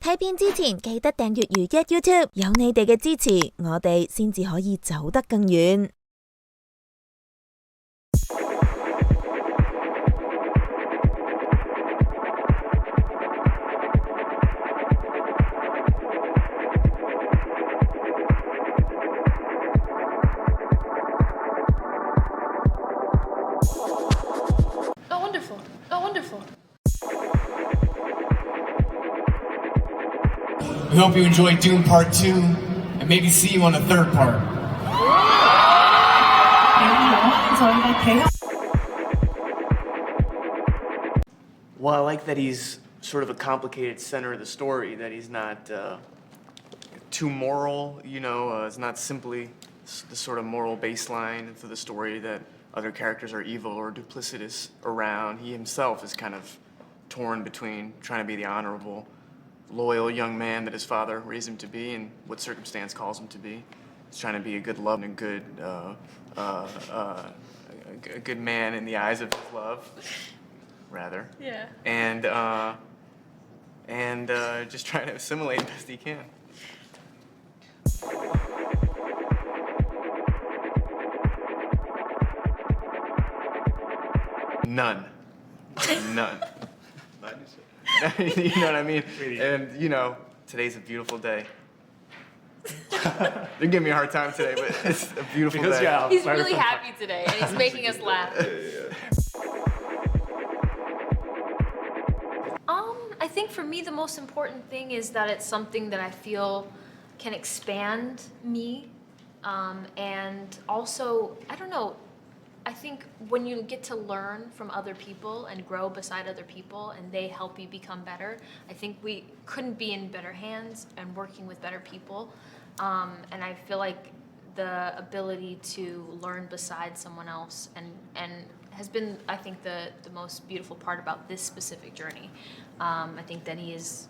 睇片之前記得訂閱如一 YouTube， 有你哋嘅支持，我哋先至可以走得更遠。We hope you enjoy Doom Part 2, and maybe see you on a third part. Well, I like that he's sort of a complicated center of the story, that he's not too moral, it's not simply the sort of moral baseline for the story that other characters are evil or duplicitous around. He himself is kind of torn between trying to be the honorable, loyal young man that his father raised him to be and what circumstance calls him to be. He's trying to be a good love and a good man in the eyes of his love, rather. Yeah. And just trying to assimilate best he can. None. You know what I mean? And, today's a beautiful day. They're giving me a hard time today, but it's a beautiful day. Yeah, he's really happy today, and he's making us laugh. I think for me, the most important thing is that it's something that I feel can expand me. And also, I don't know, I think when you get to learn from other people and grow beside other people and they help you become better, I think we couldn't be in better hands and working with better people. And I feel like the ability to learn beside someone else and has been, I think, the most beautiful part about this specific journey. I think that he is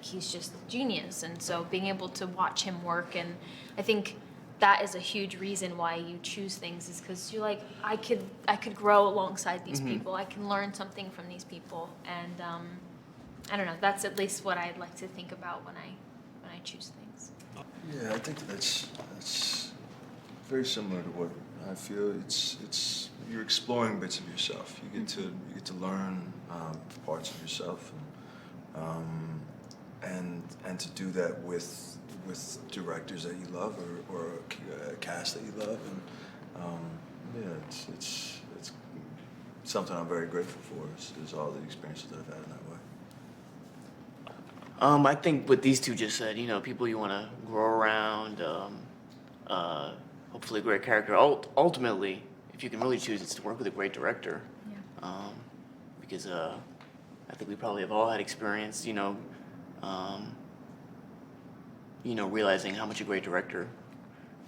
he's just genius, and so being able to watch him work, and I think that is a huge reason why you choose things, is because you're like, I could grow alongside these people. I can learn something from these people, and I don't know. That's at least what I'd like to think about when I choose things. Yeah, I think that's very similar to what I feel. It's you're exploring bits of yourself. You get to learn parts of yourself, and to do that with directors that you love or a cast that you love, and it's something I'm very grateful for. Is all the experiences that I've had in that way. I think what these two just said, people you want to grow around, hopefully a great character. Ultimately, if you can really choose, it's to work with a great director. Yeah. Because I think we probably have all had experience, realizing how much a great director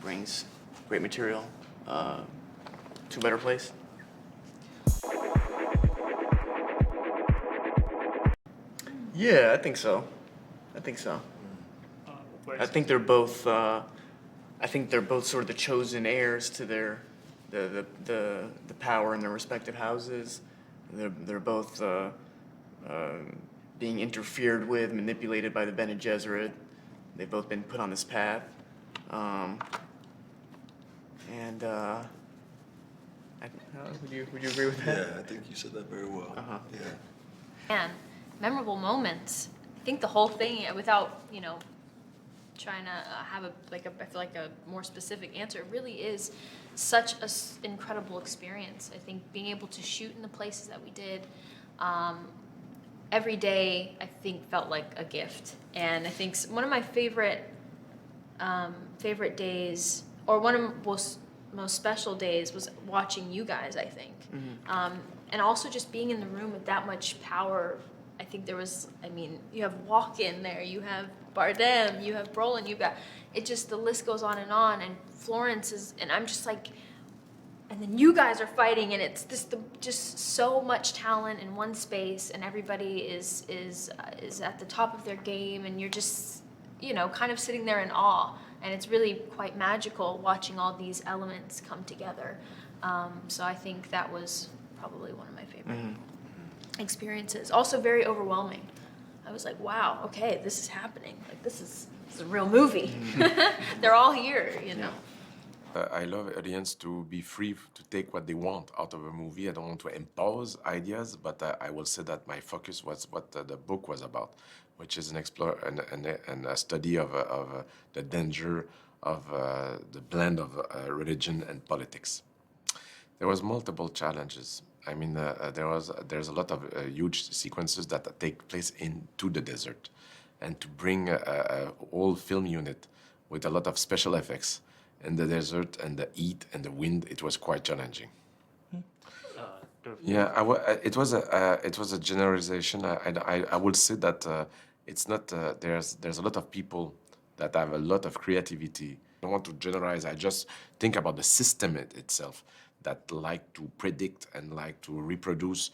brings great material to a better place. Yeah, I think so. I think they're both. I think they're both sort of the chosen heirs to the power in their respective houses. They're both being interfered with, manipulated by the Bene Gesserit. They've both been put on this path, would you agree with that? Yeah, I think you said that very well. Yeah. And memorable moments. I think the whole thing, without trying to have I feel like a more specific answer, it really is such an incredible experience. I think being able to shoot in the places that we did, every day I think felt like a gift. And I think one of my favorite days, or one of most special days, was watching you guys, I think. And also just being in the room with that much power. I think there was, you have Walken there, you have Bardem, you have Brolin, the list goes on, and Florence is, and I'm just like, and then you guys are fighting, and it's just so much talent in one space, and everybody is at the top of their game, and you're just, kind of sitting there in awe, and it's really quite magical watching all these elements come together. So I think that was probably one of my favorite experiences. Also very overwhelming. I I was like, wow, okay, this is happening. Like, this is a real movie. They're all here, you know. I love audience to be free to take what they want out of a movie. I don't want to impose ideas, but I will say that my focus was what the book was about, which is an a study of the danger of the blend of religion and politics. There was multiple challenges. I mean, there's a lot of huge sequences that take place into the desert, and to bring a whole film unit with a lot of special effects in the desert and the heat and the wind, it was quite challenging. Yeah, it was a generalization. I would say that it's not. There's a lot of people that have a lot of creativity. I don't want to generalize. I just think about the system itself that like to predict and like to reproduce.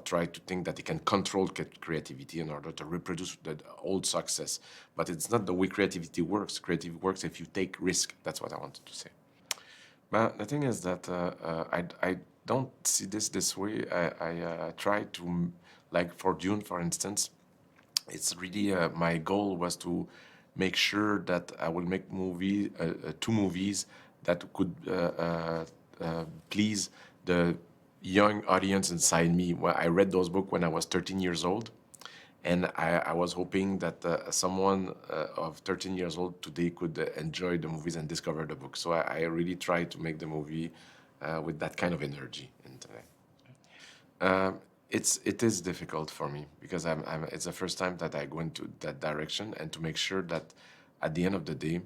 Try to think that they can control creativity in order to reproduce the old success. But it's not the way creativity works. Creativity works if you take risk. That's what I wanted to say. But the thing is that I don't see this way. I try to, like for Dune, for instance, it's really my goal was to make sure that I will make two movies that could please the young audience inside me. Well, I read those books when I was 13 years old, and I was hoping that someone of 13 years old today could enjoy the movies and discover the book. So I really tried to make the movie with that kind of energy into it. It is difficult for me because it's the first time that I go into that direction, and to make sure that at the end of the day,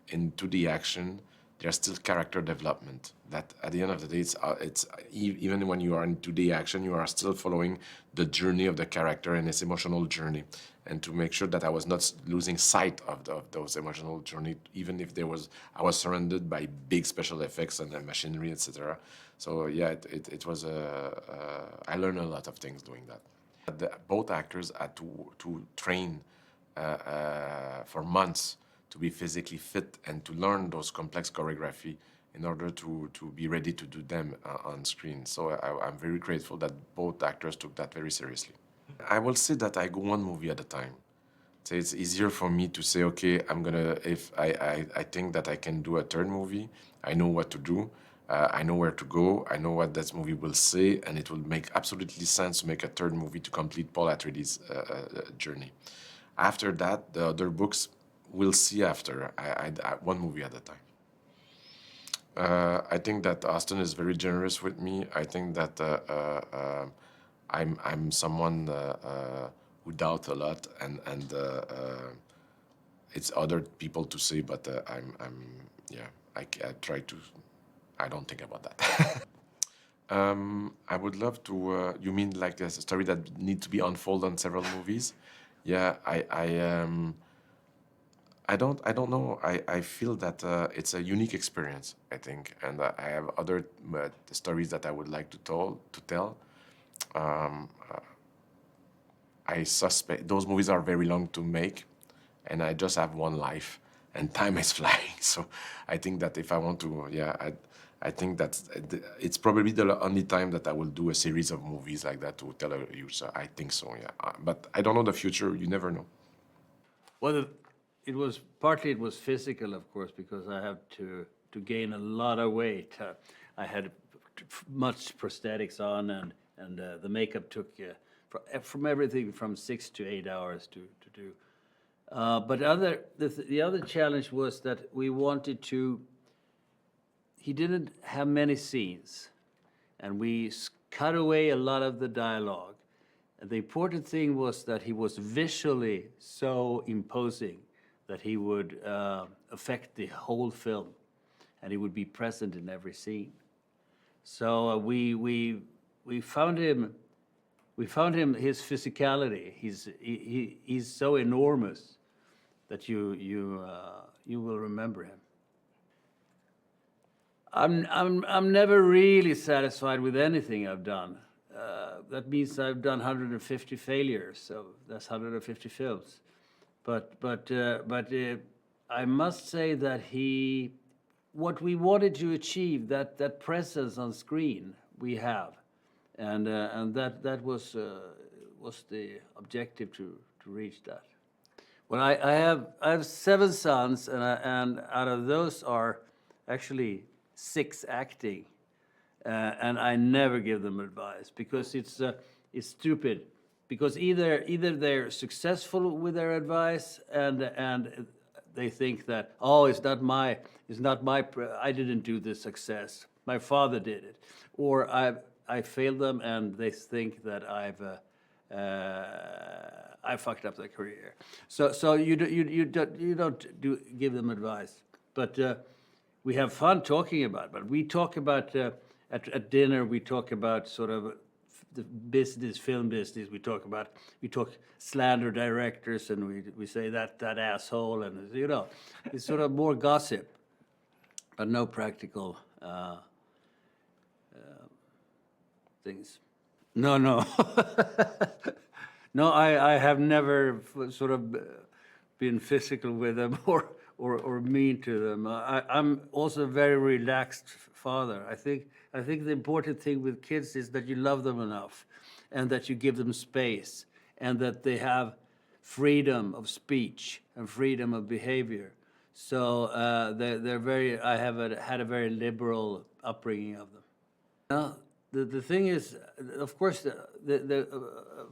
into the action, there's still character development. That at the end of the day, it's even when you are into the action, you are still following the journey of the character and its emotional journey, and to make sure that I was not losing sight of those emotional journey, even if I was surrounded by big special effects and machinery, etc. So yeah, it was I learned a lot of things doing that. Both actors had to train for months to be physically fit and to learn those complex choreography in order to be ready to do them on screen. So I'm very grateful that both actors took that very seriously. I will say that I go one movie at a time. So it's easier for me to say, okay, if I think that I can do a third movie, I know what to do, I know where to go, I know what that movie will say, and it will make absolutely sense to make a third movie to complete Paul Atreides' journey. After that, the other books, we'll see after. I one movie at a time. I think that Austin is very generous with me. I think that I'm someone who doubts a lot, and it's other people to say, but I try to. I don't think about that. I would love to. You mean like a story that needs to be unfolded on several movies? Yeah, I don't know. I feel that it's a unique experience, I think, and I have other stories that I would like to tell. I suspect those movies are very long to make, and I just have one life, and time is flying. So I think that if I want to, I think that it's probably the only time that I will do a series of movies like that to tell you. So I think so, yeah. But I don't know the future. You never know. Well, it was physical, of course, because I have to gain a lot of weight. I had much prosthetics on, and the makeup took from everything from 6 to 8 hours to do. But the other challenge was that we wanted to. He didn't have many scenes, and we cut away a lot of the dialogue. And the important thing was that he was visually so imposing that he would affect the whole film, and he would be present in every scene. So we found him. We found him his physicality. He's so enormous that you will remember him. I'm never really satisfied with anything I've done. That means I've done 150 failures, so that's 150 films. But I must say that what we wanted to achieve, that presence on screen, we have, and that was was the objective to reach that? Well, I have 7 sons, and out of those are actually 6 acting, and I never give them advice because it's stupid. Because either they're successful with their advice, and they think that, oh, it's not my I didn't do the success, my father did it, or I failed them, and they think that I fucked up their career. So you don't give them advice, but we have fun talking about it. But we talk about at dinner. We talk about sort of the business, film business. We talk slander directors, and we say that asshole, and it's sort of more gossip, but no practical things. No. No, I have never sort of been physical with them or mean to them. I'm also a very relaxed father. I think the important thing with kids is that you love them enough, and that you give them space, and that they have freedom of speech and freedom of behavior. So they're very. I have had a very liberal upbringing of them. Now, the thing is, of course, the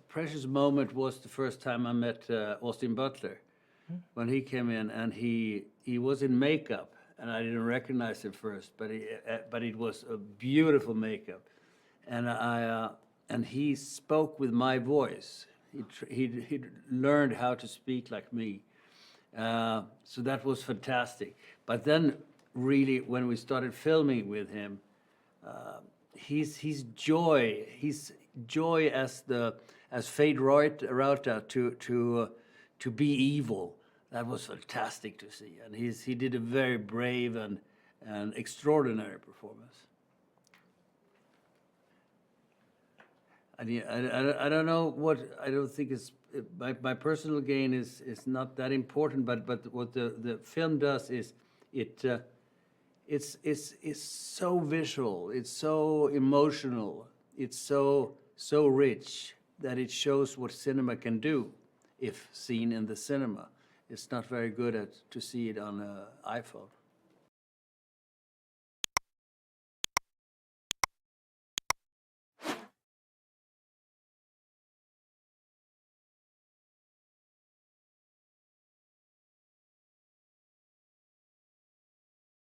precious moment was the first time I met Austin Butler, when he came in, and he was in makeup, and I didn't recognize him first, but it was a beautiful makeup, and he spoke with my voice. He learned how to speak like me, so that was fantastic. But then, really, when we started filming with him, he's joy as Fade Rauta to be evil. That was fantastic to see, and he did a very brave and extraordinary performance. I don't know what, I don't think it's my personal gain is not that important, but what the film does is it's so visual, it's so emotional, it's so rich that it shows what cinema can do if seen in the cinema. It's not very good to see it on an iPhone.